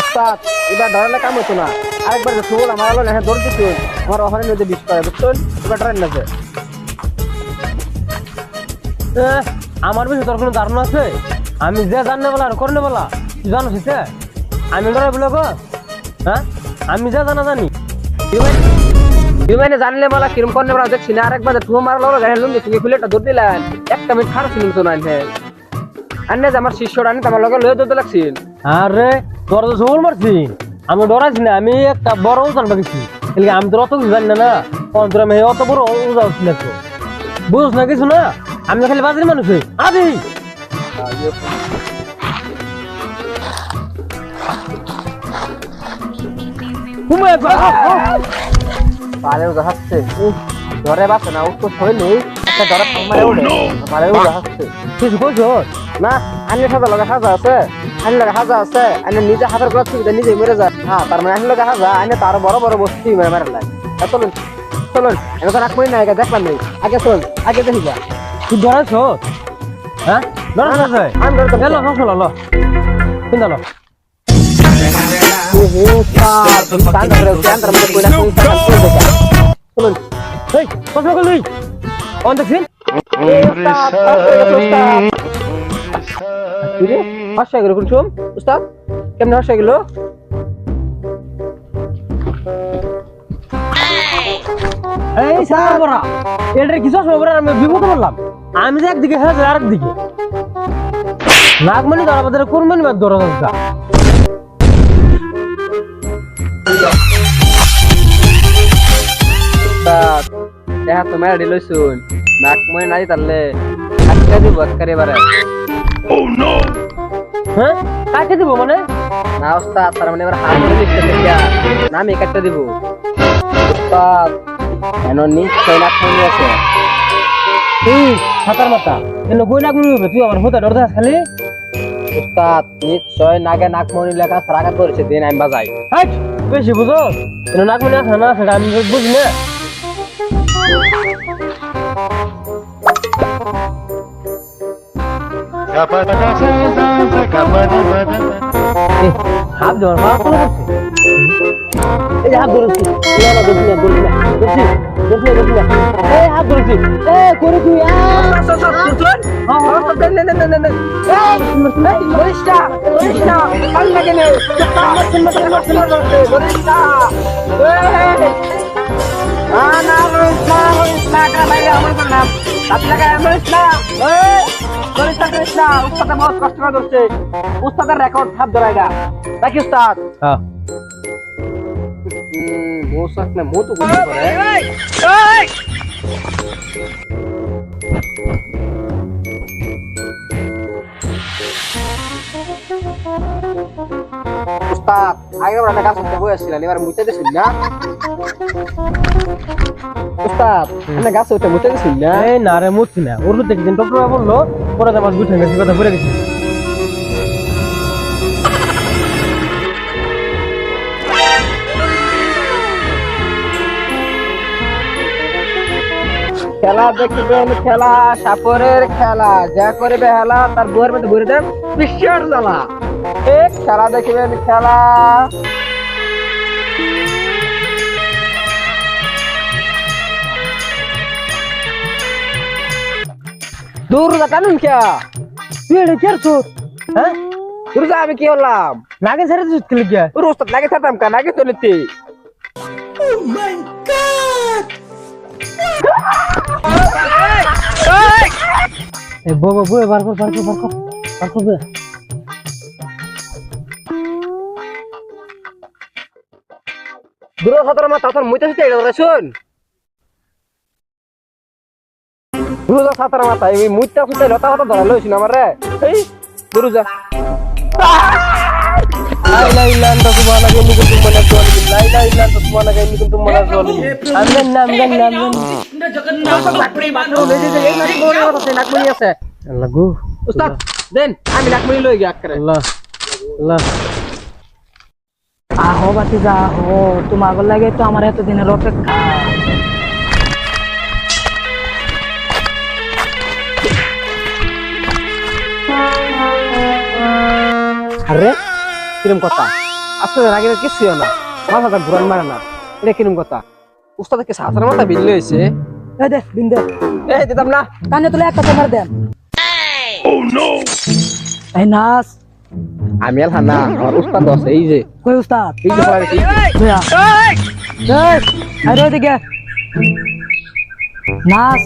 উস্তাদ এবার ডরালে কাম হতো না, আরেকবার যে ফুল আমার আলো না দৌড় দিত আমার ওখানে নদী বিষ করে বুঝছেন, এবার ডরেন না যে আমার বিষয়ে তোর কোনো ধারণা আছে? আমি যে জানলে বলা আর করলে বলা তুই জানো সে আমি ডরাই বলে গো? হ্যাঁ আমি যা জানা জানি মানে জানলে বলা কিরম করলে বলা দেখছি না, আরেকবার যে ফুল মারলো গায়ে লুঙ্গি তুমি খুলে একটা দৌড় দিলেন, একটা মিনিট খারাপ ছিল তো না আনে যে আমার শিষ্যটা আনি আমার লগে লয়ে দৌড়তে লাগছিল। আরে তোর তো সবল মারছি, আমি ডরাইছি না, আমি একটা বড় ওজন পাকিছি, আমি তোর অত কিছু জানি না, না তোর আমি অত বড় ওজা উঠছি না, তো বুঝছ না কিছু না, আমি খালি বাজারের মানুষ আদি পারে উদাহচ্ছে ধরে বাসে না উঠতে হইলে একটা ধরে মারে উঠে পারে উদাহচ্ছে কিছু কইছো না আইনের সাথে লগে সাজা আছে, আইনের লগে সাজা আছে, আইনের নিজে হাতের করা সুবিধা নিজে মরে যায়। হ্যাঁ তার মানে আইনের লগে সাজা আইনে তার বড় বড় বস্তু মেরে মারে লাগে। চলুন চলুন এখন তো রাখবই না, আগে দেখলাম নেই, আগে চলুন আগে দেখি যা তুই ডরাইছ? হ্যাঁ ডরাইছ? আমি ধরতাম এলো ফসল হলো কিন্তু হলো চলুন এই ফসল গেলি অন দেখছিন হর্ষা গেল কুলসুম উস্তাদ কেমন হর্ষা গেল? এই সারা বড়া এটার কিছু সময় আমি বিপদ বললাম, আমি যে একদিকে হয়ে যায় আরেকদিকে নাগমণি ধরা বাজারে কোরবানি বাদ ধরা যাচ্ছে দেখা তো মেরা দিল শুন নাক মই নাই তাহলে আটকে দিব আটকারে বারে। হ্যাঁ কাকে দিব মানে? না উস্তাদ তার মানে এবার হাত ধরে লিখতে দেখিয়া না আমি কাটতে দিব উস্তাদ কেন নিশ্চয় নাক মই আছে এই সাতার মাথা এনে কই নাগমণি হবে, তুই আমার হতে ডর দেখাস খালি। উস্তাদ নিশ্চয় নাগে নাক মনি লেখা সারাঘাত করেছে দিন আমি বাজাই। হাট বেশি বুঝো এনে নাগমণি আছে না সেটা আমি বুঝি না। হাত ধর মা কোন করছে এই হাত ধরেছি এই না ধরছি না ধরছি না ধরছি ধরছি ধরছি না এই হাত ধরেছি এ করে তুই উস্তাদের রেকর্ড হাত ধরাই না নাকি উস্তাদ? হ্যাঁ মোসাক না মো তো গুলি করে উস্তাদ আগে আমরা গাছ উঠতে বসেছিলেন এবার মুইতে দিছেন না উস্তাদ আপনি গাছ উঠতে মুইতে দিছেন না? এই না রে মুচ্ছি না ওর দেখি দিন টপটা বললো পরে আমার বুঝে গেছে কথা ভরে গেছি। খেলা দেখবেন খেলা সাপরের খেলা, যা করবে হেলা তার বউয়ের মধ্যে ভরে দেন বিশ্বের জ্বালা। এক খেলা দেখবেন খেলা দূর জানেন কে তুই এটা কি আর তোর? হ্যাঁ দূর যা আমি কি হলাম নাগে ছেড়ে দিস কি লিখে? রোস্তাদ লাগে থাকতাম কেন আগে তো নিতে এই বাবা বই বার কর বার কর বার কর বার কর বে দূর সাঁতার মাথা তোর মুইতে শুতে এটা শুন দূর যা সাঁতার মাথা এই মুইতে শুতে লতা হতা ধরা লইছিস আমার রে এই দূর যা لا لا الا انت سبحانك اني كنت من الظالمين لا اله الا انت سبحانك اني كنت من الظالمين উস্তাদ দেন আমি নাকমনি লই গিয়া করে আল্লাহ আল্লাহ আহো বাতি যা আহো তোমার লাগে তো আমার এতদিনের অপেক্ষা। আরে কিরম কথা আজকে রাগে কিছুই না, মাথাটা ঘুরান মারে না, এটা কিরম কথা? উস্তাদের কি সাঁতার মাথা বিল্লে হয়েছে? এই দে দিন দে এই দিতাম না। কানে তুলে একটা তোমার দেন এই নাচ আমি এলহা না, আমার উস্তাদ আছে এই যে, কই উস্তাদ এই যে পড়াইছি। দয়া এই আরে ওদিকে নাচ